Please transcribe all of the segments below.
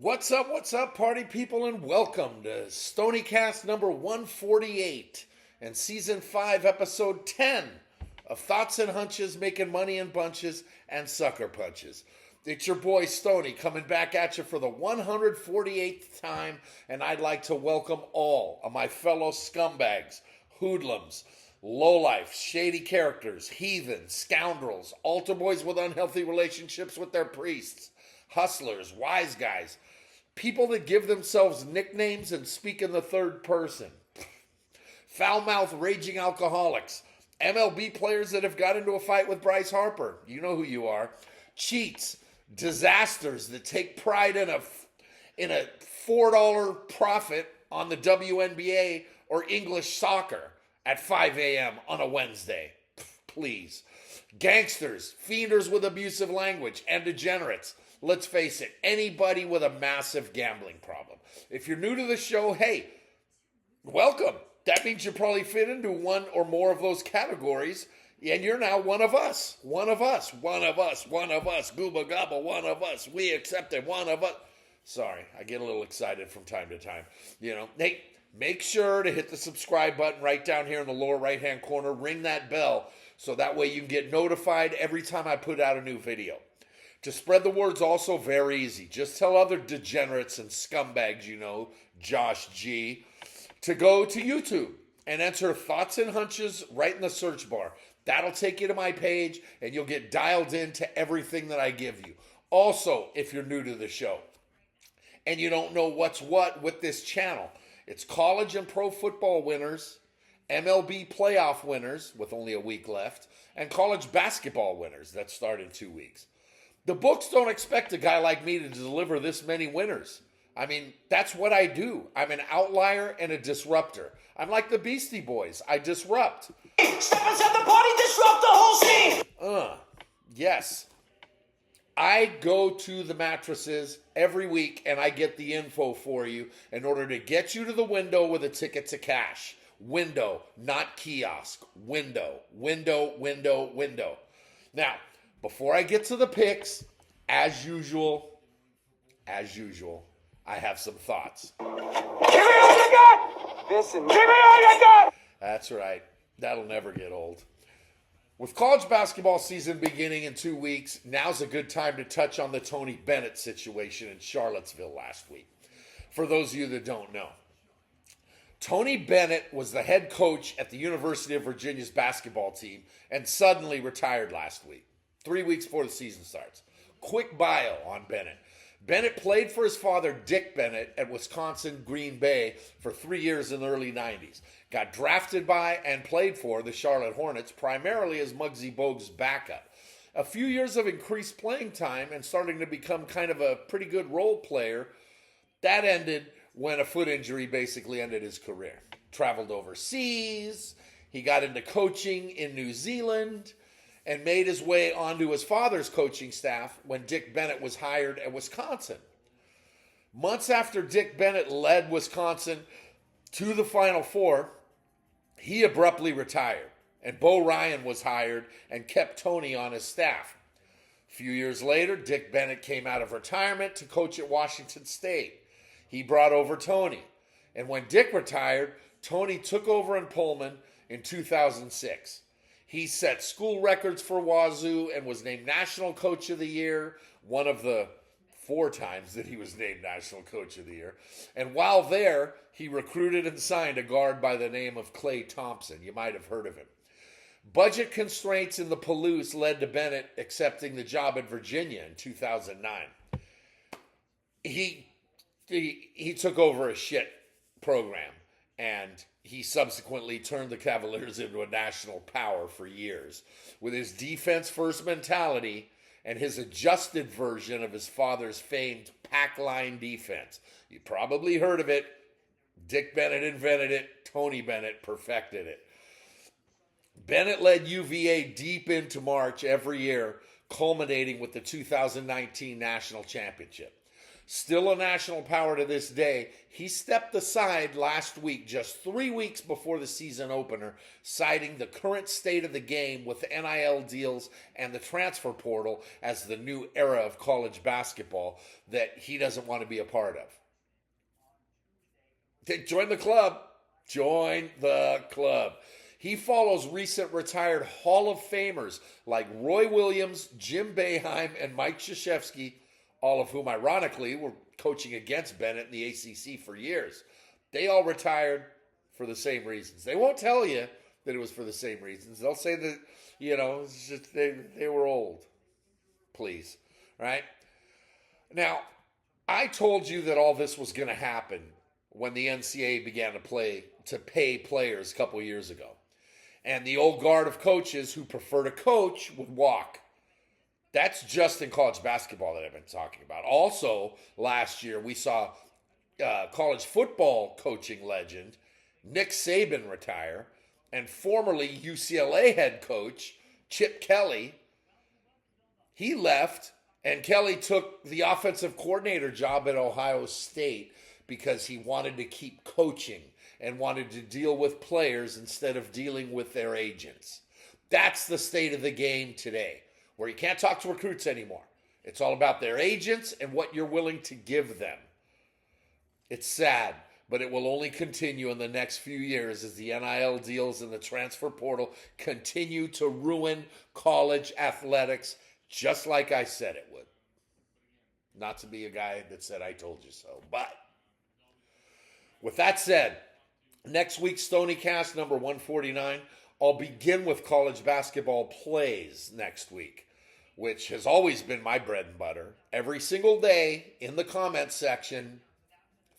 What's up, party people, and welcome to Stoniecast number 148 and season 5, episode 10 of Thoughts and Hunches, Making Money in Bunches and Sucker Punches. It's your boy Stony coming back at you for the 148th time, and I'd like to welcome all of my fellow scumbags, hoodlums, lowlifes, shady characters, heathens, scoundrels, altar boys with unhealthy relationships with their priests, hustlers, wise guys, people that give themselves nicknames and speak in the third person, foul-mouthed raging alcoholics, MLB players that have got into a fight with Bryce Harper, you know who you are, cheats, disasters that take pride in a $4 profit on the WNBA or English soccer at 5 a.m. on a Wednesday. Please. Gangsters, fienders with abusive language, and degenerates. Let's face it, anybody with a massive gambling problem. If you're new to the show, hey, welcome. That means you probably fit into one or more of those categories, and you're now one of us. One of us. One of us. One of us. Gooba gobba, one of us. We accept it, one of us. Sorry, I get a little excited from time to time. Hey, make sure to hit the subscribe button right down here in the lower right-hand corner. Ring that bell so that way you can get notified every time I put out a new video. To spread the word's also very easy. Just tell other degenerates and scumbags you know, Josh G, to go to YouTube and enter Thoughts and Hunches right in the search bar. That'll take you to my page and you'll get dialed into everything that I give you. Also, if you're new to the show and you don't know what's what with this channel, it's college and pro football winners, MLB playoff winners with only a week left, and college basketball winners that start in 2 weeks. The books don't expect a guy like me to deliver this many winners. I mean, that's what I do. I'm an outlier and a disruptor. I'm like the Beastie Boys. I disrupt. Step inside the party, disrupt the whole scene! Yes. I go to the mattresses every week and I get the info for you in order to get you to the window with a ticket to cash. Window, not kiosk. Window. Now, before I get to the picks, as usual, I have some thoughts. Give me all you got! Listen, give me all you got! That's right. That'll never get old. With college basketball season beginning in 2 weeks, now's a good time to touch on the Tony Bennett situation in Charlottesville last week. For those of you that don't know, Tony Bennett was the head coach at the University of Virginia's basketball team and suddenly retired last week, 3 weeks before the season starts. Quick bio on Bennett. Bennett played for his father, Dick Bennett, at Wisconsin Green Bay for 3 years in the early 90s. Got drafted by and played for the Charlotte Hornets, primarily as Muggsy Bogues' backup. A few years of increased playing time and starting to become kind of a pretty good role player. That ended when a foot injury basically ended his career. Traveled overseas. He got into coaching in New Zealand and made his way onto his father's coaching staff when Dick Bennett was hired at Wisconsin. Months after Dick Bennett led Wisconsin to the Final Four, he abruptly retired, and Bo Ryan was hired and kept Tony on his staff. A few years later, Dick Bennett came out of retirement to coach at Washington State. He brought over Tony, and when Dick retired, Tony took over in Pullman in 2006. He set school records for Wazoo and was named National Coach of the Year, one of the 4 times that he was named National Coach of the Year. And while there, he recruited and signed a guard by the name of Klay Thompson. You might have heard of him. Budget constraints in the Palouse led to Bennett accepting the job at Virginia in 2009. He took over a shit program, and he subsequently turned the Cavaliers into a national power for years. With his defense-first mentality and his adjusted version of his father's famed pack line defense. You probably heard of it. Dick Bennett invented it. Tony Bennett perfected it. Bennett led UVA deep into March every year, culminating with the 2019 national championship. still a national power to this day. He stepped aside last week, just 3 weeks before the season opener, citing the current state of the game with NIL deals and the transfer portal as the new era of college basketball that he doesn't want to be a part of. Join the club. Join the club. He follows recent retired Hall of Famers like Roy Williams, Jim Boeheim, and Mike Krzyzewski, all of whom, ironically, were coaching against Bennett in the ACC for years. They all retired for the same reasons. They won't tell you that it was for the same reasons. They'll say that, it's just they were old. Please. Right? Now, I told you that all this was going to happen when the NCAA began to pay players a couple years ago. And the old guard of coaches who prefer to coach would walk. That's just in college basketball that I've been talking about. Also, last year we saw college football coaching legend Nick Saban retire, and formerly UCLA head coach Chip Kelly. He left, and Kelly took the offensive coordinator job at Ohio State because he wanted to keep coaching and wanted to deal with players instead of dealing with their agents. That's the state of the game today, where you can't talk to recruits anymore. It's all about their agents and what you're willing to give them. It's sad, but it will only continue in the next few years as the NIL deals and the transfer portal continue to ruin college athletics, just like I said it would. Not to be a guy that said I told you so, but with that said, next week's Stoniecast number 149, I'll begin with college basketball plays next week, which has always been my bread and butter. Every single day in the comments section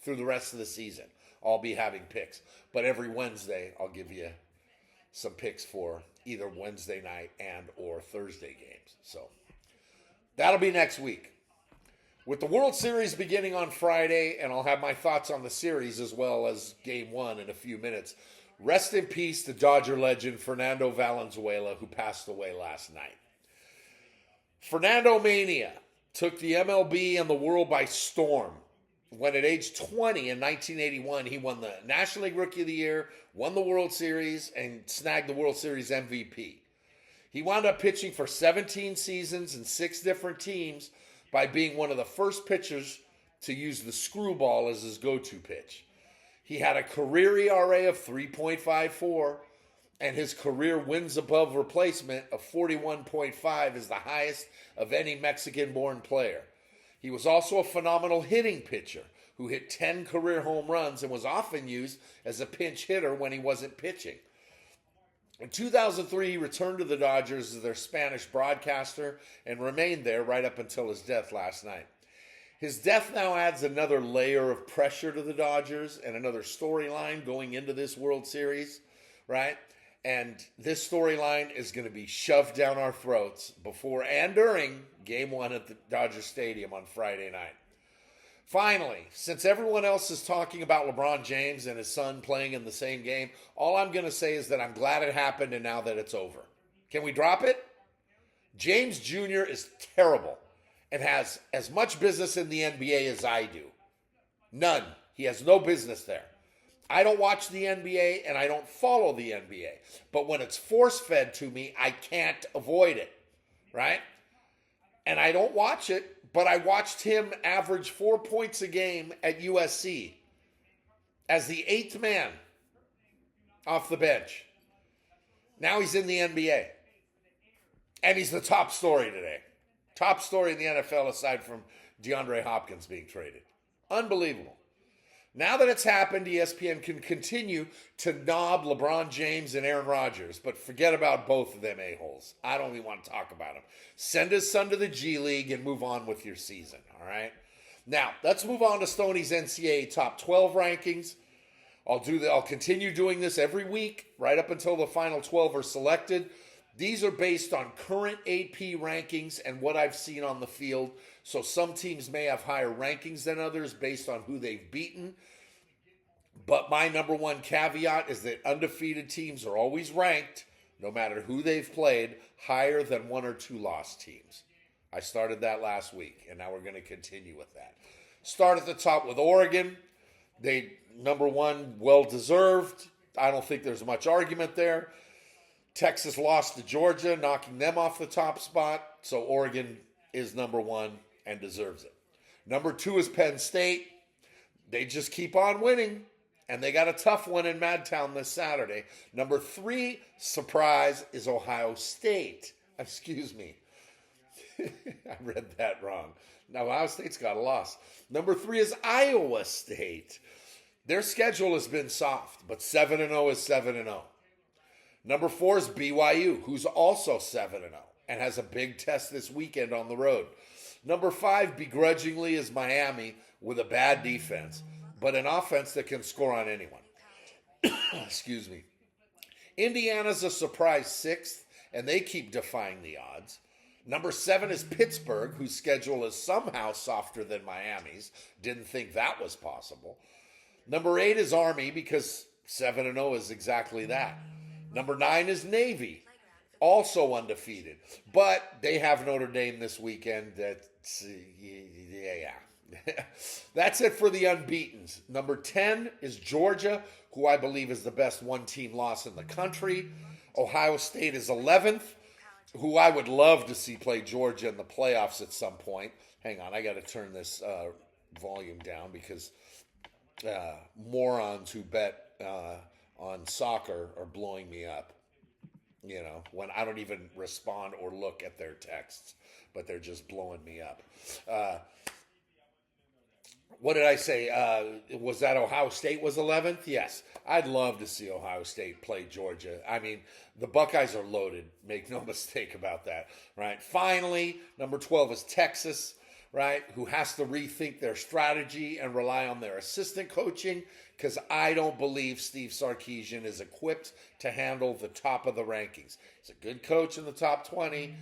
through the rest of the season, I'll be having picks. But every Wednesday, I'll give you some picks for either Wednesday night and or Thursday games. So that'll be next week. With the World Series beginning on Friday, and I'll have my thoughts on the series as well as Game 1 in a few minutes. Rest in peace to Dodger legend Fernando Valenzuela, who passed away last night. Fernando Mania took the MLB and the world by storm when at age 20 in 1981, he won the National League Rookie of the Year, won the World Series, and snagged the World Series MVP. He wound up pitching for 17 seasons and 6 different teams by being one of the first pitchers to use the screwball as his go-to pitch. He had a career ERA of 3.54, and his career wins above replacement of 41.5 is the highest of any Mexican-born player. He was also a phenomenal hitting pitcher who hit 10 career home runs and was often used as a pinch hitter when he wasn't pitching. In 2003, he returned to the Dodgers as their Spanish broadcaster and remained there right up until his death last night. His death now adds another layer of pressure to the Dodgers and another storyline going into this World Series, right? And this storyline is going to be shoved down our throats before and during Game 1 at the Dodger Stadium on Friday night. Finally, since everyone else is talking about LeBron James and his son playing in the same game, all I'm going to say is that I'm glad it happened and now that it's over. Can we drop it? James Jr. is terrible and has as much business in the NBA as I do. None. He has no business there. I don't watch the NBA and I don't follow the NBA. But when it's force-fed to me, I can't avoid it, right? And I don't watch it, but I watched him average 4 points a game at USC as the 8th man off the bench. Now he's in the NBA. And he's the top story today. Top story in the NFL aside from DeAndre Hopkins being traded. Unbelievable. Now that it's happened, ESPN can continue to knob LeBron James and Aaron Rodgers, but forget about both of them a-holes. I don't even want to talk about them. Send his son to the G League and move on with your season, all right? Now, let's move on to Stoney's NCAA Top 12 rankings. I'll continue doing this every week, right up until the final 12 are selected. These are based on current AP rankings and what I've seen on the field. So some teams may have higher rankings than others based on who they've beaten. But my number one caveat is that undefeated teams are always ranked, no matter who they've played, higher than 1 or 2 lost teams. I started that last week, and now we're going to continue with that. Start at the top with Oregon. They, number one, well-deserved. I don't think there's much argument there. Texas lost to Georgia, knocking them off the top spot. So Oregon is number one and deserves it. Number two is Penn State. They just keep on winning. And they got a tough one in Madtown this Saturday. Number three, surprise, is Ohio State. Excuse me. I read that wrong. Now, Ohio State's got a loss. Number three is Iowa State. Their schedule has been soft, but 7-0 is 7-0. Number four is BYU, who's also 7-0 and has a big test this weekend on the road. Number five, begrudgingly, is Miami with a bad defense, but an offense that can score on anyone. Excuse me. Indiana's a surprise sixth, and they keep defying the odds. Number seven is Pittsburgh, whose schedule is somehow softer than Miami's. Didn't think that was possible. Number eight is Army, because 7-0 is exactly that. Number nine is Navy, also undefeated. But they have Notre Dame this weekend. That's it for the unbeatens. Number 10 is Georgia, who I believe is the best one-team loss in the country. Ohio State is 11th, who I would love to see play Georgia in the playoffs at some point. Hang on, I got to turn this volume down because morons who bet on soccer are blowing me up. You know, when I don't even respond or look at their texts, but they're just blowing me up. What did I say? Was that Ohio State was 11th? Yes. I'd love to see Ohio State play Georgia. I mean, the Buckeyes are loaded. Make no mistake about that, right? Finally, number 12 is Texas, right, who has to rethink their strategy and rely on their assistant coaching, because I don't believe Steve Sarkisian is equipped to handle the top of the rankings. He's a good coach in the top 20,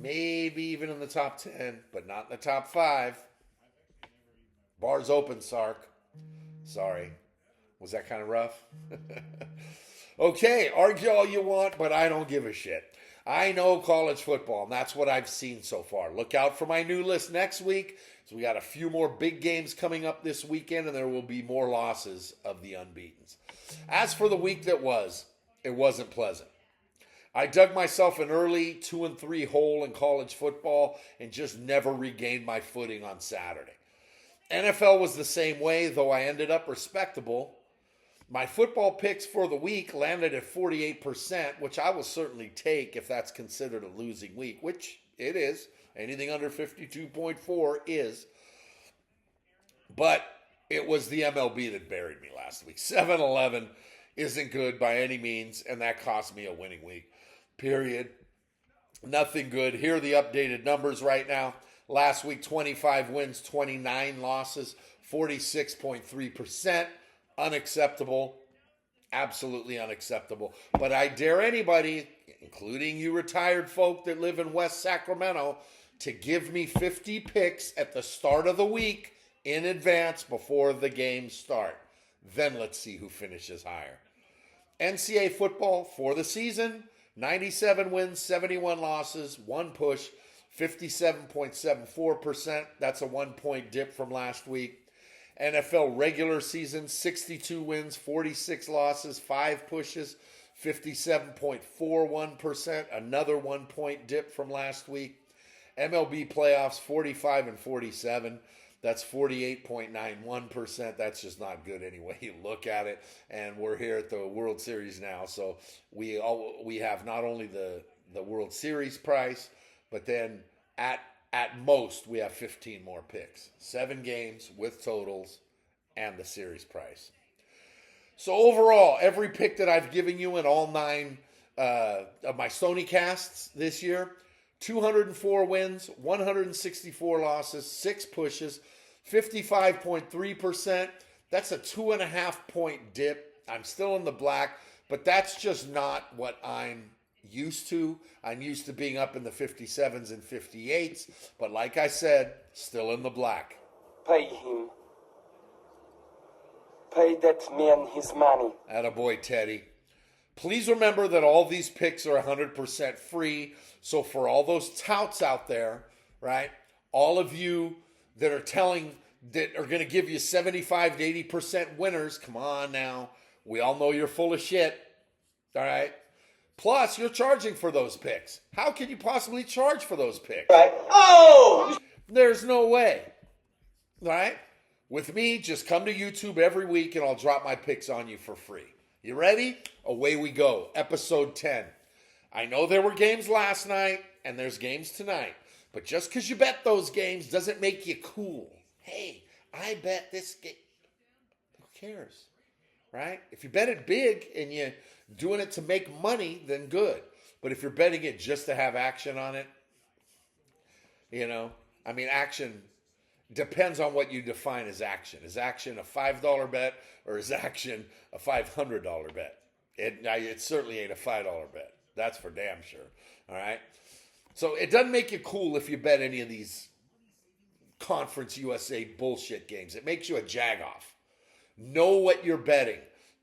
maybe even in the top 10, but not in the top 5. Bar's open, Sark. Sorry. Was that kind of rough? Okay, argue all you want, but I don't give a shit. I know college football, and that's what I've seen so far. Look out for my new list next week. So we got a few more big games coming up this weekend, and there will be more losses of the unbeatens. As for the week that was, it wasn't pleasant. I dug myself an early 2-3 hole in college football and just never regained my footing on Saturday. NFL was the same way, though I ended up respectable. My football picks for the week landed at 48%, which I will certainly take if that's considered a losing week, which it is. Anything under 52.4 is. But it was the MLB that buried me last week. 7-11 isn't good by any means, and that cost me a winning week. Period. Nothing good. Here are the updated numbers right now. Last week, 25 wins, 29 losses, 46.3%. Unacceptable. Absolutely unacceptable. But I dare anybody, including you retired folk that live in West Sacramento, to give me 50 picks at the start of the week in advance before the games start. Then let's see who finishes higher. NCAA football for the season, 97 wins, 71 losses, 1 push, 57.74%. That's a 1-point dip from last week. NFL regular season, 62 wins, 46 losses, 5 pushes, 57.41%. Another 1-point dip from last week. MLB playoffs, 45-47. That's 48.91%. That's just not good any way you look at it. And we're here at the World Series now, so we have not only the World Series price, but then at most we have 15 more picks. 7 games with totals and the series price. So overall, every pick that I've given you in all 9 of my Stoniecasts this year, 204 wins, 164 losses, 6 pushes, 55.3%. That's a 2.5-point dip. I'm still in the black, but that's just not what I'm used to. I'm used to being up in the 57s and 58s, but like I said, still in the black. Pay him. Pay that man his money. Attaboy, Teddy. Please remember that all these picks are 100% free. So for all those touts out there, right, all of you that are telling that are going to give you 75 to 80% winners. Come on now. We all know you're full of shit. All right. Plus, you're charging for those picks. How can you possibly charge for those picks? Right. Oh! There's no way. All right? With me, just come to YouTube every week and I'll drop my picks on you for free. You ready? Away we go. Episode 10. I know there were games last night and there's games tonight. But just because you bet those games doesn't make you cool. Hey, I bet this game. Who cares? Right? If you bet it big and you're doing it to make money, then good. But if you're betting it just to have action on it, action depends on what you define as action. Is action a $5 bet or is action a $500 bet? It certainly ain't a $5 bet. That's for damn sure. All right? So it doesn't make you cool if you bet any of these Conference USA bullshit games. It makes you a jagoff. Know what you're betting.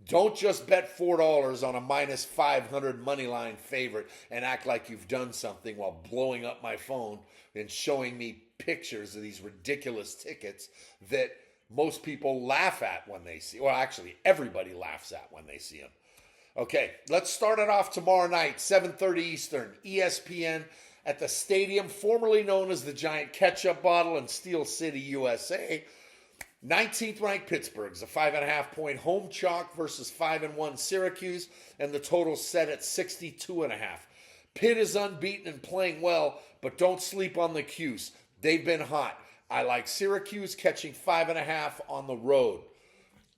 Don't just bet $4 on a minus 500 money line favorite and act like you've done something while blowing up my phone and showing me pictures of these ridiculous tickets that most people laugh at when they see. Well, actually, everybody laughs at when they see them. Okay, let's start it off tomorrow night, 7:30 Eastern, ESPN at the stadium formerly known as the Giant Ketchup Bottle in Steel City, USA. 19th ranked Pittsburgh's a 5.5-point home chalk versus 5-1 Syracuse, and the total set at 62.5. Pitt is unbeaten and playing well, but don't sleep on the Cuse. They've been hot. I like Syracuse catching 5.5 on the road.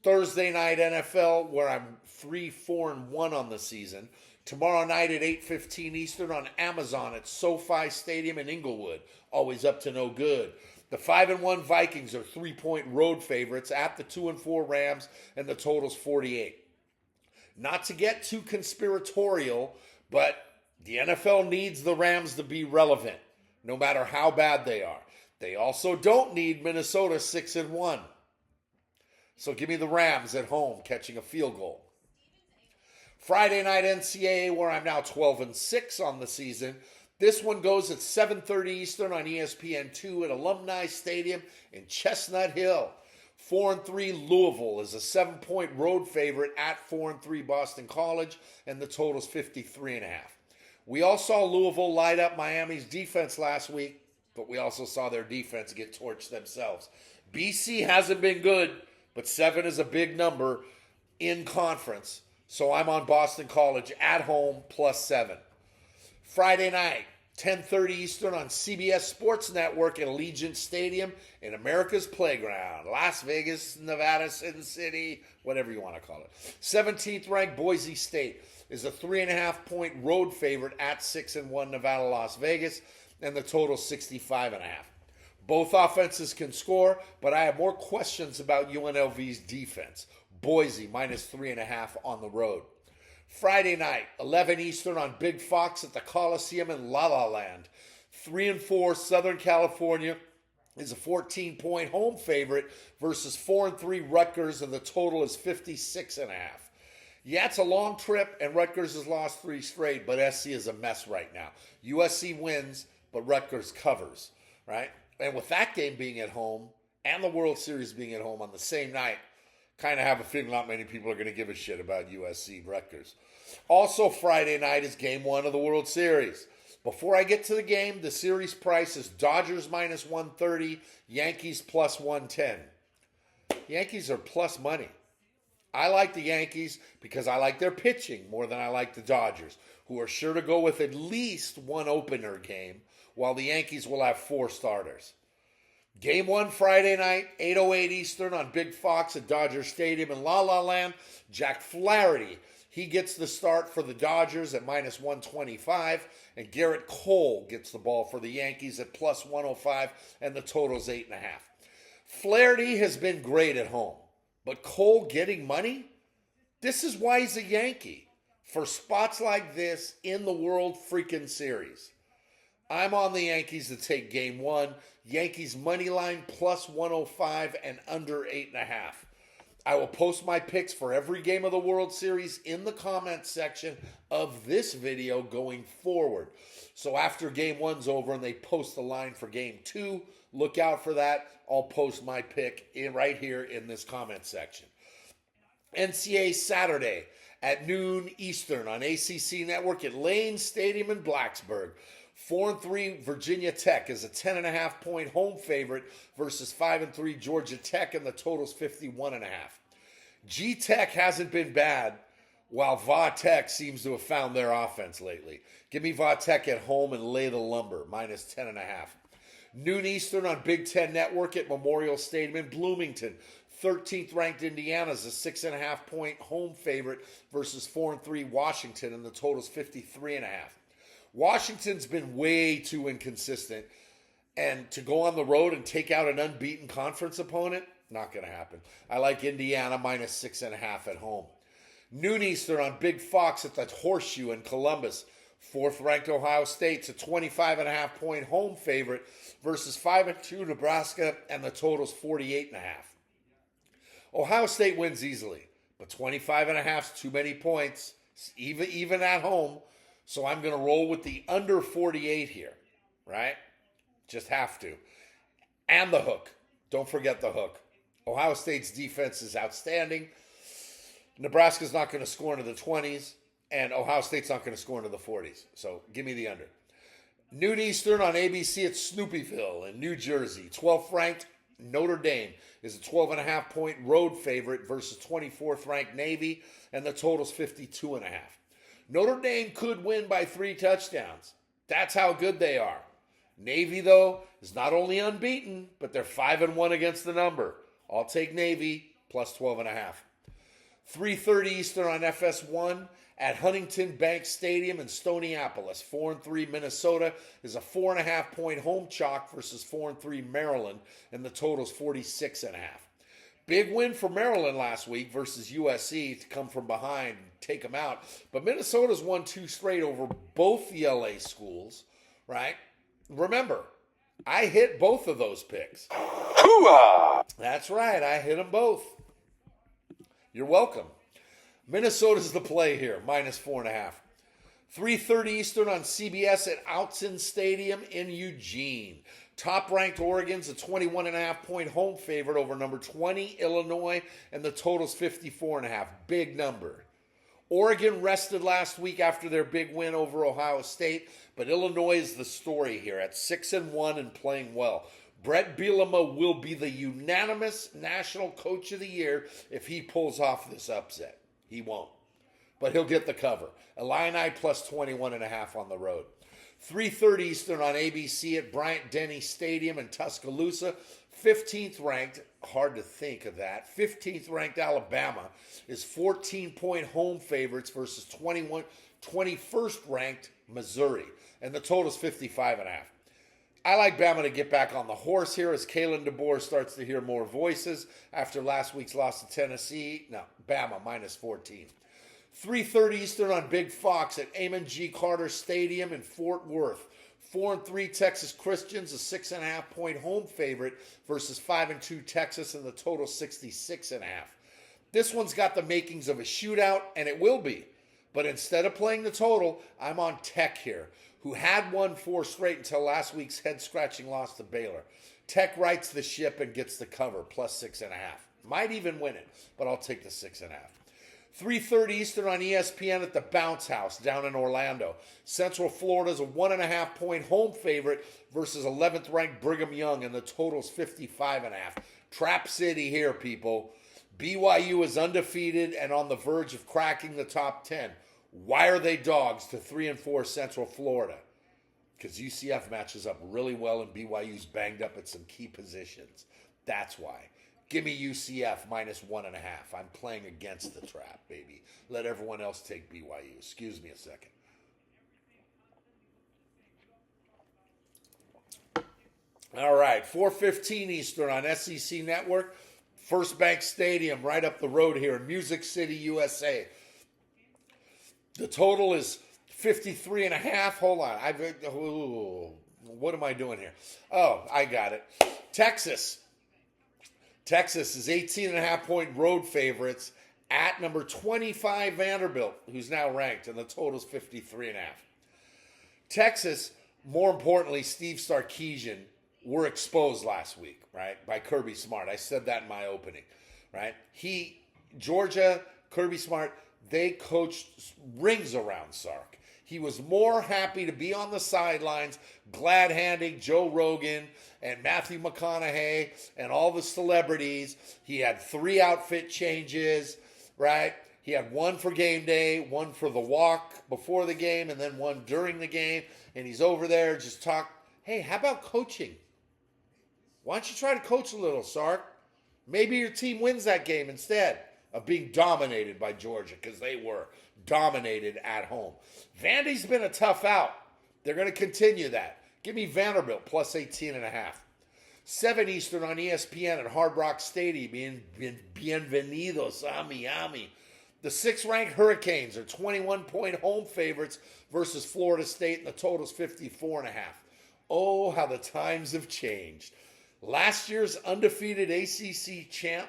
Thursday night NFL, where I'm 3-4-1 on the season. Tomorrow night at 8:15 Eastern on Amazon at SoFi Stadium in Inglewood. Always up to no good. The 5-1 Vikings are 3-point road favorites at the 2-4 Rams, and the total's 48. Not to get too conspiratorial, but the NFL needs the Rams to be relevant, no matter how bad they are. They also don't need Minnesota 6-1. So give me the Rams at home catching a field goal. Friday night NCAA, where I'm now 12-6 on the season. This one goes at 7:30 Eastern on ESPN2 at Alumni Stadium in Chestnut Hill. 4-3 Louisville is a 7-point road favorite at 4-3 Boston College, and the total's 53.5. We all saw Louisville light up Miami's defense last week, but we also saw their defense get torched themselves. BC hasn't been good, but 7 is a big number in conference, so I'm on Boston College at home plus 7. Friday night, 10:30 Eastern on CBS Sports Network at Allegiant Stadium in America's Playground, Las Vegas, Nevada, Sin City, whatever you want to call it. 17th ranked Boise State is a 3.5-point road favorite at 6-1 Nevada, Las Vegas, and the total 65.5. Both offenses can score, but I have more questions about UNLV's defense. Boise minus 3.5 on the road. Friday night, 11 Eastern on Big Fox at the Coliseum in La La Land. 3-4 Southern California is a 14-point home favorite versus 4-3 Rutgers, and the total is 56.5. Yeah, it's a long trip, and Rutgers has lost 3 straight, but SC is a mess right now. USC wins, but Rutgers covers, right? And with that game being at home and the World Series being at home on the same night, kind of have a feeling not many people are going to give a shit about USC Rutgers. Also Friday night is game 1 of the World Series. Before I get to the game, the series price is Dodgers minus 130, Yankees plus 110. Yankees are plus money. I like the Yankees because I like their pitching more than I like the Dodgers, who are sure to go with at least one opener game, while the Yankees will have 4 starters. Game 1 Friday night, 8:08 Eastern on Big Fox at Dodger Stadium in La La Land. Jack Flaherty, he gets the start for the Dodgers at minus 125, and Garrett Cole gets the ball for the Yankees at plus 105, and the total's 8.5. Flaherty has been great at home, but Cole getting money? This is why he's a Yankee, for spots like this in the World freaking Series. I'm on the Yankees to take game 1. Yankees money line plus 105 and under 8.5. I will post my picks for every game of the World Series in the comments section of this video going forward. So after game one's over and they post the line for game two, look out for that. I'll post my pick right here in this comment section. NCAA Saturday at noon Eastern on ACC Network at Lane Stadium in Blacksburg. 4-3 Virginia Tech is a 10.5-point home favorite versus 5-3 Georgia Tech, and the total's 51.5. G-Tech hasn't been bad, while Va-Tech seems to have found their offense lately. Give me Va-Tech at home and lay the lumber, minus 10.5. Noon Eastern on Big Ten Network at Memorial Stadium in Bloomington. 13th ranked Indiana is a 6.5-point home favorite versus 4-3 Washington, and the total's 53.5. Washington's been way too inconsistent, and to go on the road and take out an unbeaten conference opponent, not going to happen. I like Indiana minus 6.5 at home. Noon Eastern on Big Fox at the Horseshoe in Columbus. 4th ranked Ohio State's a 25.5-point home favorite versus 5-2 Nebraska, and the total's 48.5. Ohio State wins easily, but 25.5 is too many points, even at home. So I'm going to roll with the under 48 here, right? Just have to. And the hook. Don't forget the hook. Ohio State's defense is outstanding. Nebraska's not going to score into the 20s, and Ohio State's not going to score into the 40s. So give me the under. Noon Eastern on ABC at Snoopyville in New Jersey. 12th ranked Notre Dame is a 12.5-point road favorite versus 24th ranked Navy, and the total's 52.5. Notre Dame could win by 3 touchdowns. That's how good they are. Navy, though, is not only unbeaten, but they're 5-1 against the number. I'll take Navy plus 12.5. 3:30 Eastern on FS1 at Huntington Bank Stadium in Stoneapple. 4-3 Minnesota is a 4.5-point home chalk versus 4-3 Maryland, and the total's 46.5. Big win for Maryland last week versus USC to come from behind and take them out. But Minnesota's won 2 straight over both the LA schools, right? Remember, I hit both of those picks. Hoo-ah! That's right, I hit them both. You're welcome. Minnesota's the play here, minus 4.5. 3:30 Eastern on CBS at Autzen Stadium in Eugene. Top-ranked Oregon's a 21.5-point home favorite over number 20 Illinois, and the total's 54.5. Big number. Oregon rested last week after their big win over Ohio State, but Illinois is the story here at 6-1 and playing well. Brett Bielema will be the unanimous National Coach of the Year if he pulls off this upset. He won't, but he'll get the cover. Illini plus 21.5 on the road. 3:30 Eastern on ABC at Bryant-Denny Stadium in Tuscaloosa. 15th ranked, hard to think of that, 15th ranked Alabama is 14-point home favorites versus 21st ranked Missouri, and the total is 55.5. I like Bama to get back on the horse here as Kalen DeBoer starts to hear more voices after last week's loss to Tennessee. No, Bama minus 14. 3:30 Eastern on Big Fox at Amon G. Carter Stadium in Fort Worth. 4-3 Texas Christians, a 6.5-point home favorite versus 5-2 Texas, and the total 66.5. This one's got the makings of a shootout, and it will be. But instead of playing the total, I'm on Tech here, who had won 4 straight until last week's head-scratching loss to Baylor. Tech rights the ship and gets the cover, plus 6.5. Might even win it, but I'll take the 6.5. 3:30 Eastern on ESPN at the Bounce House down in Orlando. Central Florida's a 1.5-point home favorite versus 11th ranked Brigham Young, and the total's 55.5. Trap City here, people. BYU is undefeated and on the verge of cracking the top 10. Why are they dogs to 3-4 Central Florida? Because UCF matches up really well and BYU's banged up at some key positions. That's why. Give me UCF minus 1.5. I'm playing against the trap, baby. Let everyone else take BYU. Excuse me a second. All right, 4:15 Eastern on SEC Network. First Bank Stadium right up the road here in Music City, USA. The total is 53.5. Hold on. What am I doing here? Oh, I got it. Texas Texas is 18.5-point road favorites at number 25 Vanderbilt, who's now ranked, and the total's 53.5. Texas, more importantly, Steve Sarkisian, were exposed last week, right, by Kirby Smart. I said that in my opening, right? Georgia, Kirby Smart, they coached rings around Sark. He was more happy to be on the sidelines, glad-handing Joe Rogan and Matthew McConaughey and all the celebrities. He had 3 outfit changes, right? He had one for game day, one for the walk before the game, and then one during the game. And he's over there just hey, how about coaching? Why don't you try to coach a little, Sark? Maybe your team wins that game instead of being dominated by Georgia, because they were dominated at home. Vandy's been a tough out. They're going to continue that. Give me Vanderbilt plus 18.5. 7 Eastern on ESPN at Hard Rock Stadium. Bienvenidos a Miami. The 6th-ranked Hurricanes are 21-point home favorites versus Florida State, and the total's 54.5. Oh, how the times have changed. Last year's undefeated ACC champ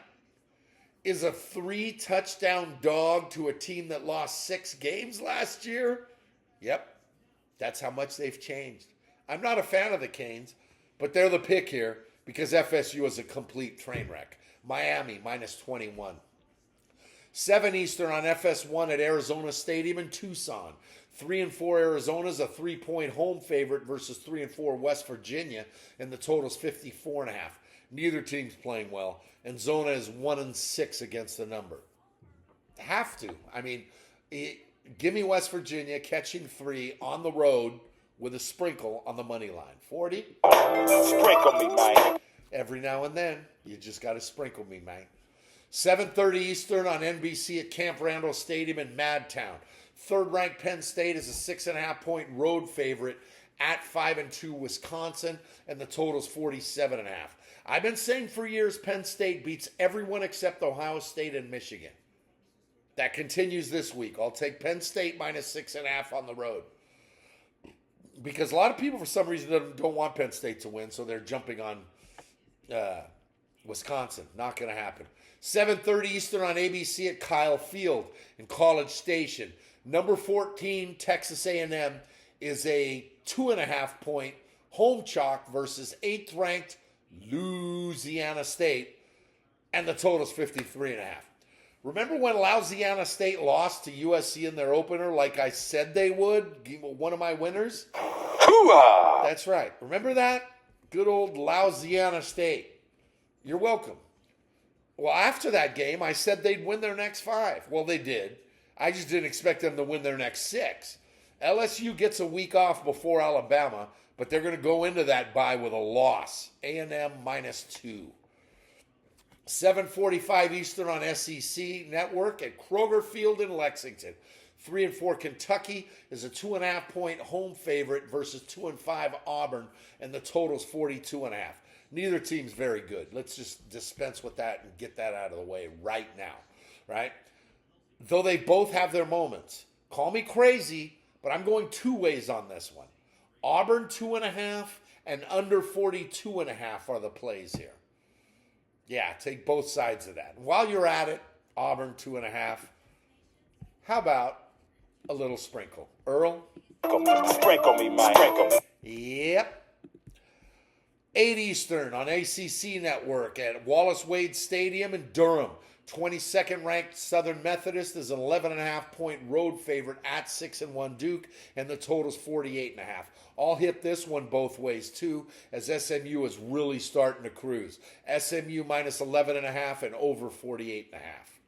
is a 3-touchdown dog to a team that lost 6 games last year. Yep, that's how much they've changed. I'm not a fan of the Canes, but they're the pick here because FSU is a complete train wreck. Miami, minus 21. 7 Eastern on FS1 at Arizona Stadium in Tucson. 3-4 Arizona's a 3-point home favorite versus 3-4 West Virginia, and the total's 54.5. Neither team's playing well, and Zona is 1-6 against the number. Have to. I mean, give me West Virginia catching 3 on the road with a sprinkle on the money line. 40? Sprinkle me, man. Every now and then, you just got to sprinkle me, man. 7:30 Eastern on NBC at Camp Randall Stadium in Madtown. 3rd-ranked Penn State is a 6.5-point road favorite at 5-2 Wisconsin, and the total's 47.5. I've been saying for years Penn State beats everyone except Ohio State and Michigan. That continues this week. I'll take Penn State minus 6.5 on the road. Because a lot of people, for some reason, don't want Penn State to win, so they're jumping on Wisconsin. Not going to happen. 7:30 Eastern on ABC at Kyle Field in College Station. Number 14, Texas A&M, is a 2.5-point home chalk versus 8th-ranked Louisiana State, and the total's 53.5. Remember when Louisiana State lost to USC in their opener like I said they would? One of my winners? Hoo-ah! That's right. Remember that? Good old Louisiana State. You're welcome. Well, after that game, I said they'd win their next 5. Well, they did. I just didn't expect them to win their next 6. LSU gets a week off before Alabama, but they're going to go into that bye with a loss. A&M minus 2. 7:45 Eastern on SEC Network at Kroger Field in Lexington. 3-4 Kentucky is a 2.5-point home favorite versus 2-5 Auburn, and the total's 42.5. Neither team's very good. Let's just dispense with that and get that out of the way right now, right? Though they both have their moments. Call me crazy, but I'm going 2 ways on this one. Auburn 2.5 and under 42.5 are the plays here. Yeah, take both sides of that. And while you're at it, Auburn 2.5. How about a little sprinkle? Earl? Sprinkle me, man. Sprinkle me. Yep. 8 Eastern on ACC Network at Wallace Wade Stadium in Durham. 22nd ranked Southern Methodist is an 11.5-point road favorite at 6-1 Duke, and the total's 48.5. I'll hit this one both ways too, as SMU is really starting to cruise. SMU minus 11.5 and over 48.5.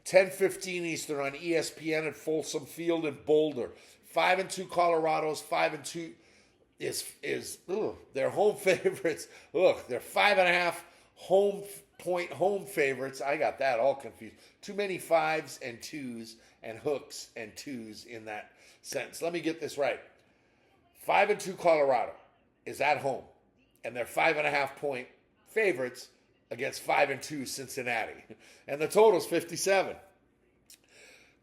10:15 Eastern on ESPN at Folsom Field in Boulder. 5-2 Colorado's 5-2 is their home favorites. They're 5.5 home favorites. I got that all confused. Too many 5s and 2s and hooks and 2s in that sentence. Let me get this right. 5-2 Colorado is at home, and they're 5.5-point favorites against 5-2 Cincinnati, and the total's 57.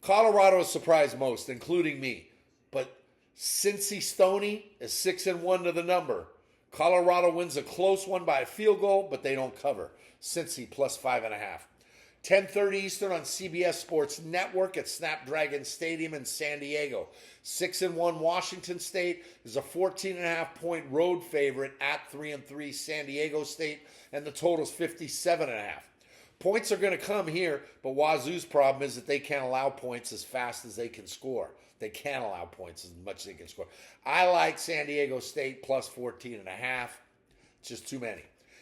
Colorado has surprised most, including me, but Cincy Stony is 6-1 to the number. Colorado wins a close one by a field goal, but they don't cover. Cincy plus 5.5. 10:30 Eastern on CBS Sports Network at Snapdragon Stadium in San Diego. 6-1 Washington State is a 14.5-point road favorite at 3-3 San Diego State, and the total's 57.5. Points are going to come here, but Wazoo's problem is that they can't allow points as fast as they can score. They can't allow points as much as they can score. I like San Diego State plus 14.5. It's just too many.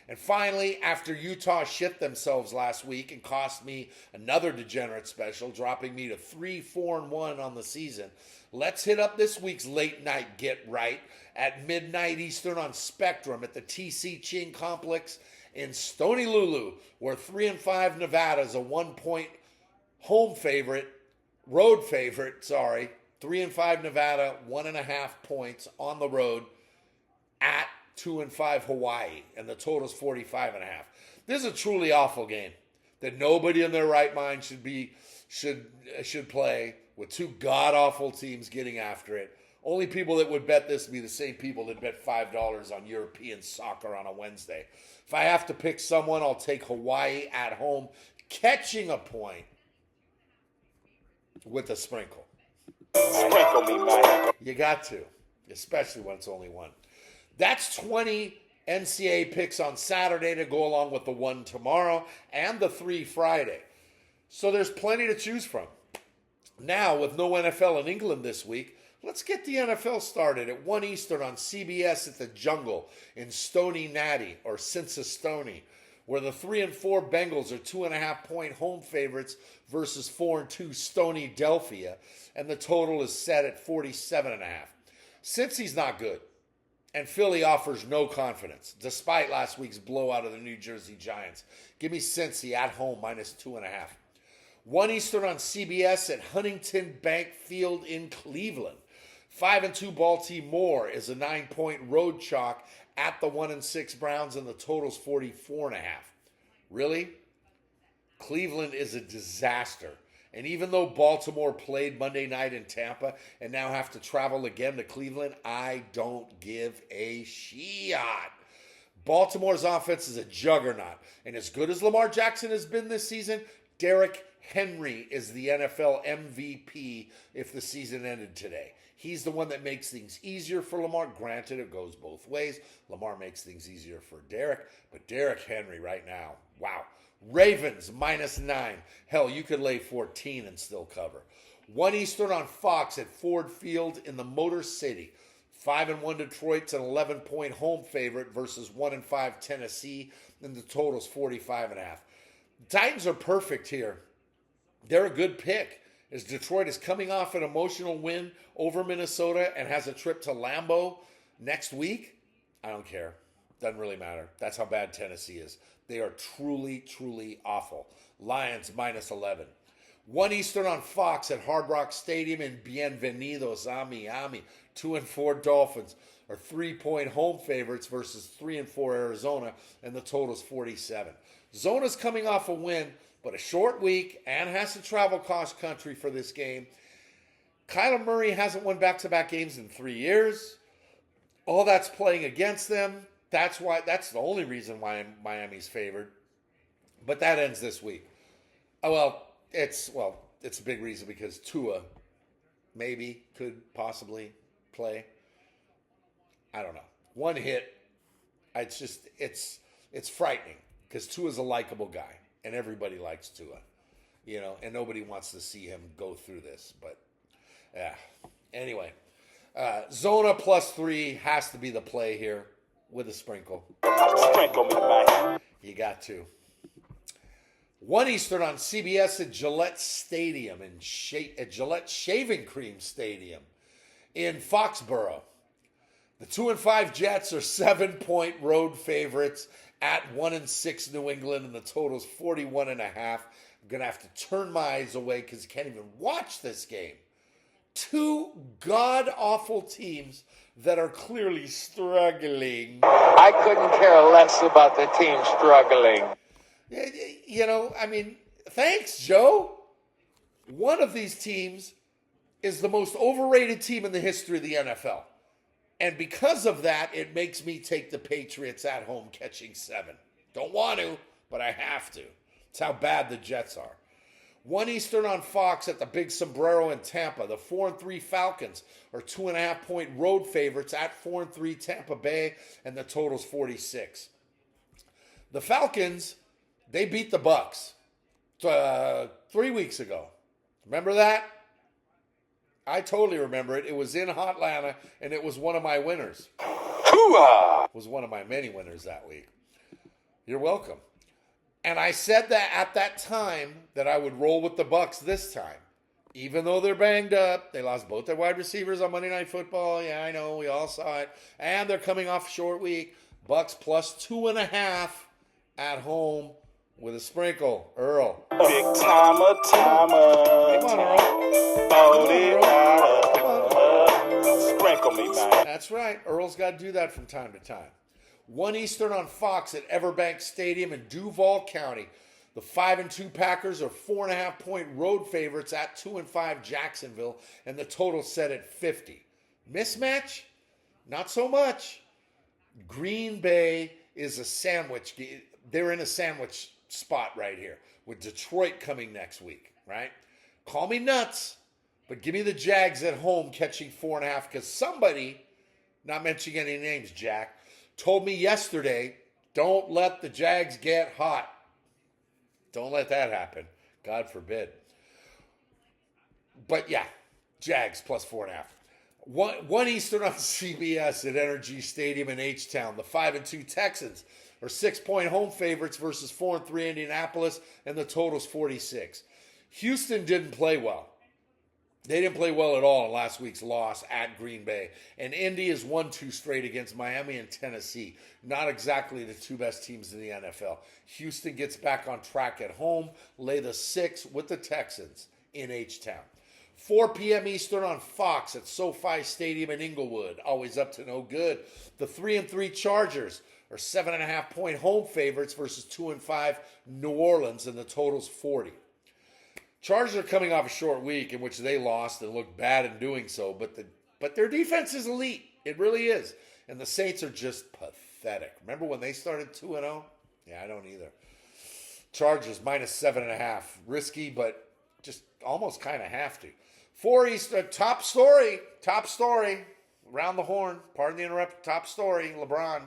And finally, after Utah shit themselves last week and cost me another degenerate special, dropping me to 3-4-1 on the season, let's hit up this week's late night get right at midnight Eastern on Spectrum at the TC Ching Complex in Stony Lulu, where 3-5 Nevada is a 1-point road favorite. 3-5 Nevada, 1.5 points on the road at 2-5 Hawaii, and the total is 45.5. This is a truly awful game that nobody in their right mind should play, with two god-awful teams getting after it. Only people that would bet this would be the same people that bet $5 on European soccer on a Wednesday. If I have to pick someone, I'll take Hawaii at home, catching a point with a sprinkle. Sprinkle me, man. You got to, especially when it's only one. That's 20 NCAA picks on Saturday to go along with the 1 tomorrow and the 3 Friday. So there's plenty to choose from. Now, with no NFL in England this week, let's get the NFL started at 1 Eastern on CBS at the Jungle in Stony Natty, or Cincinnati, where the 3-4 Bengals are 2.5-point home favorites versus 4-2 Stony Delphia, and the total is set at 47.5. Cincy's not good, and Philly offers no confidence, despite last week's blowout of the New Jersey Giants. Give me Cincy at home, minus 2.5. 1 Eastern on CBS at Huntington Bank Field in Cleveland. 5-2 Baltimore is a 9-point road chalk at the 1-6 Browns, and the total's 44.5. Really? Cleveland is a disaster. And even though Baltimore played Monday night in Tampa and now have to travel again to Cleveland, I don't give a shit. Baltimore's offense is a juggernaut. And as good as Lamar Jackson has been this season, Derrick Henry is the NFL MVP if the season ended today. He's the one that makes things easier for Lamar. Granted, it goes both ways. Lamar makes things easier for Derrick, but Derrick Henry right now, wow. Ravens minus 9. Hell, you could lay 14 and still cover. 1 Eastern on Fox at Ford Field in the Motor City. 5-1 Detroit's an 11-point home favorite versus 1-5 Tennessee, and the total's 45.5. The Titans are perfect here. They're a good pick, as Detroit is coming off an emotional win over Minnesota and has a trip to Lambeau next week. I don't care. Doesn't really matter. That's how bad Tennessee is. They are truly, truly awful. Lions minus 11. 1 Eastern on Fox at Hard Rock Stadium in Bienvenidos a Miami. 2-4 Dolphins are 3-point home favorites versus 3-4 Arizona, and the total's 47. Zona's coming off a win, but a short week and has to travel cross country for this game. Kyler Murray hasn't won back-to-back games in 3 years. All that's playing against them. That's the only reason why Miami's favored. But that ends this week. It's a big reason because Tua maybe could possibly play. I don't know. One hit, it's frightening because Tua's a likable guy and everybody likes Tua, and nobody wants to see him go through this. But yeah, anyway, Zona plus 3 has to be the play here with a sprinkle. Sprinkle me, man. You got to. 1 Eastern on CBS at Gillette Stadium at Gillette Shaving Cream Stadium in Foxborough. The 2-5 Jets are 7-point road favorites at 1-6 New England, and the total's 41.5. I'm gonna have to turn my eyes away because I can't even watch this game. Two god-awful teams that are clearly struggling. I couldn't care less about the team struggling. Thanks, Joe. One of these teams is the most overrated team in the history of the NFL. And because of that, it makes me take the Patriots at home catching 7. Don't want to, but I have to. It's how bad the Jets are. 1 Eastern on Fox at the Big Sombrero in Tampa. The 4-3 Falcons are 2.5-point road favorites at 4-3 Tampa Bay, and the total's 46. The Falcons, they beat the Bucks 3 weeks ago. Remember that? I totally remember it. It was in Hotlanta, and it was one of my winners. Hoo-ah! It was one of my many winners that week. You're welcome. And I said that at that time that I would roll with the Bucks this time. Even though they're banged up, they lost both their wide receivers on Monday Night Football. Yeah, I know, we all saw it. And they're coming off a short week. Bucks plus 2.5 at home with a sprinkle. Earl. Big timer. Come on, Earl. Sprinkle me, man. That's right. Earl's got to do that from time to time. 1 Eastern on Fox at Everbank Stadium in Duval County. The 5-2 Packers are 4.5-point road favorites at 2-5 Jacksonville, and the total set at 50. Mismatch? Not so much. Green Bay is a sandwich. They're in a sandwich spot right here with Detroit coming next week, right? Call me nuts, but give me the Jags at home catching 4.5 because somebody, not mentioning any names, Jack, told me yesterday, don't let the Jags get hot. Don't let that happen. God forbid. But yeah, Jags plus 4.5. 1 Eastern on CBS at Energy Stadium in H-Town. The 5-2 Texans are 6-point home favorites versus 4-3 Indianapolis, and the total's 46. Houston didn't play well. They didn't play well at all in last week's loss at Green Bay. And Indy has won 2 straight against Miami and Tennessee. Not exactly the 2 best teams in the NFL. Houston gets back on track at home. Lay the 6 with the Texans in H-Town. 4 p.m. Eastern on Fox at SoFi Stadium in Inglewood. Always up to no good. The 3-3 Chargers are 7.5-point home favorites versus 2-5 New Orleans, and the total's 40. Chargers are coming off a short week in which they lost and looked bad in doing so, but their defense is elite. It really is. And the Saints are just pathetic. Remember when they started 2-0? Yeah, I don't either. Chargers minus 7.5. Risky, but just almost kind of have to. 4 Eastern, top story. Around the horn. Pardon the interruption. Top story. LeBron.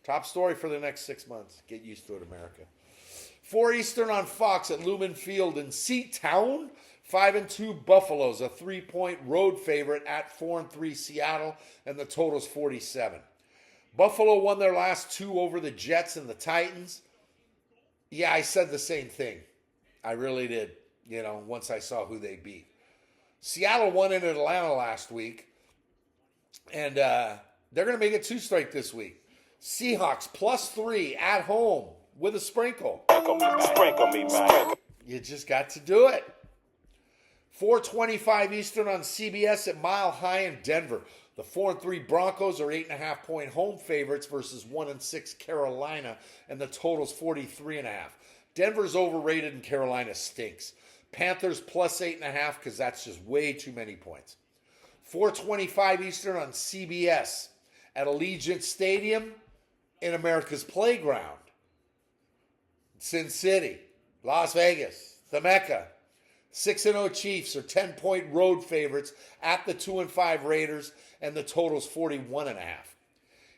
Top story for the next 6 months. Get used to it, America. 4 Eastern on Fox at Lumen Field in Seatown. 5-2 Buffalo's a 3-point road favorite at 4-3 Seattle, and the total's 47. Buffalo won their last 2 over the Jets and the Titans. Yeah, I said the same thing. I really did, once I saw who they beat. Seattle won in Atlanta last week, and they're going to make it 2 straight this week. Seahawks plus 3 at home with a sprinkle. Sprinkle me, man. You just got to do it. 4:25 Eastern on CBS at Mile High in Denver. The 4-3 Broncos are 8.5-point home favorites versus 1-6 Carolina, and the total's 43.5. Denver's overrated and Carolina stinks. Panthers plus 8.5 because that's just way too many points. 4:25 Eastern on CBS at Allegiant Stadium in America's Playground. Sin City, Las Vegas, the Mecca. 6-0 Chiefs are 10-point road favorites at the 2-5 Raiders, and the total's 41.5.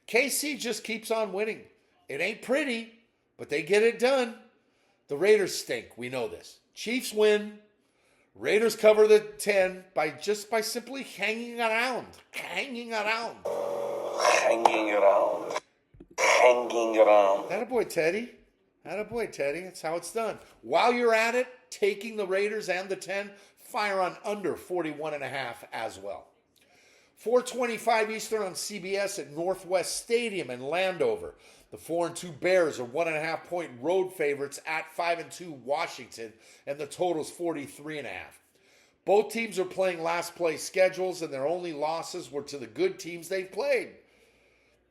KC just keeps on winning. It ain't pretty, but they get it done. The Raiders stink. We know this. Chiefs win. Raiders cover the 10 by simply hanging around. Attaboy, Teddy. That's how it's done. While you're at it, taking the Raiders and the 10, fire on under 41.5 as well. 4:25 Eastern on CBS at Northwest Stadium in Landover. The 4-2 Bears are 1.5-point road favorites at 5-2 Washington, and the total's 43.5. Both teams are playing last place schedules, and their only losses were to the good teams they've played.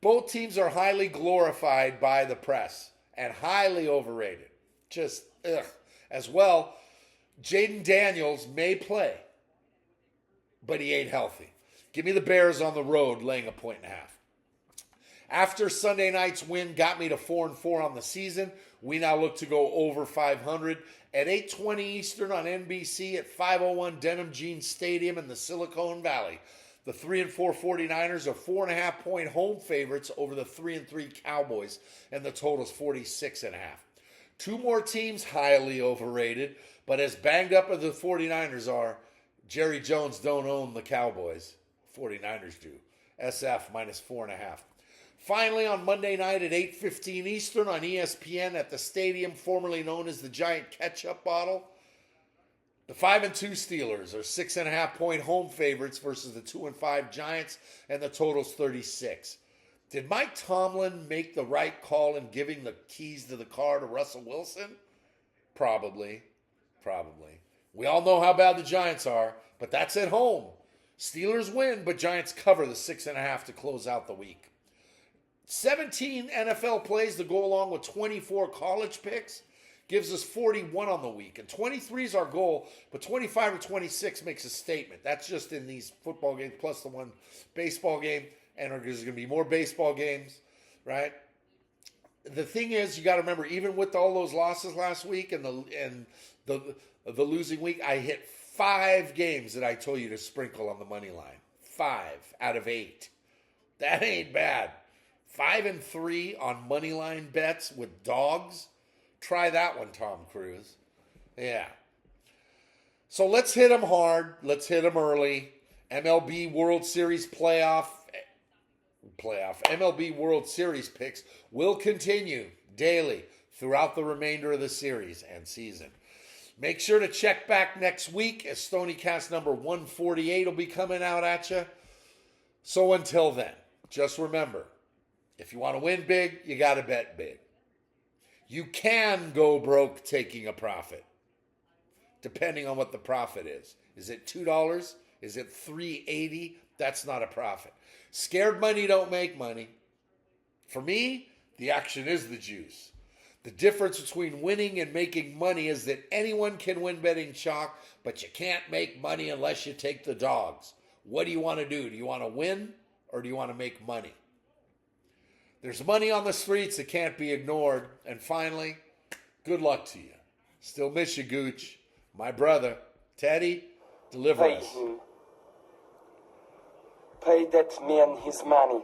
Both teams are highly glorified by the press and highly overrated. Just, ugh. As well, Jaden Daniels may play, but he ain't healthy. Give me the Bears on the road, laying a 1.5. After Sunday night's win got me to 4-4 on the season, we now look to go over 500 at 8:20 Eastern on NBC at 501 Denim Jeans Stadium in the Silicon Valley. The 3-4 49ers are 4.5-point home favorites over the 3-3 Cowboys, and the total's 46.5. Two more teams highly overrated, but as banged up as the 49ers are, Jerry Jones don't own the Cowboys. 49ers do. SF minus 4.5. Finally, on Monday night at 8:15 Eastern on ESPN at the stadium formerly known as the Giant Ketchup Bottle, the 5-2 Steelers are 6.5-point home favorites versus the 2-5 Giants, and the total's 36. Did Mike Tomlin make the right call in giving the keys to the car to Russell Wilson? Probably. We all know how bad the Giants are, but that's at home. Steelers win, but Giants cover the 6.5 to close out the week. 17 NFL plays to go along with 24 college picks gives us 41 on the week. And 23 is our goal, but 25 or 26 makes a statement. That's just in these football games plus the one baseball game. And there's going to be more baseball games, right? The thing is, you got to remember, even with all those losses last week and the losing week, I hit 5 games that I told you to sprinkle on the money line. 5 out of 8. That ain't bad. 5-3 on money line bets with dogs. Try that one, Tom Cruise. Yeah. So let's hit them hard. Let's hit them early. MLB World Series playoff. MLB World Series picks will continue daily throughout the remainder of the series and season. Make sure to check back next week as Stoniecast number 148 will be coming out at you. So until then, just remember, if you want to win big, you got to bet big. You can go broke taking a profit, depending on what the profit is. Is it $2? Is it $3.80? That's not a profit. Scared money don't make money. For me, the action is the juice. The difference between winning and making money is that anyone can win betting chalk, but you can't make money unless you take the dogs. What do you want to do? Do you want to win or do you want to make money? There's money on the streets that can't be ignored. And finally, good luck to you. Still miss you, Gooch. My brother, Teddy, deliver us. Pay that man his money.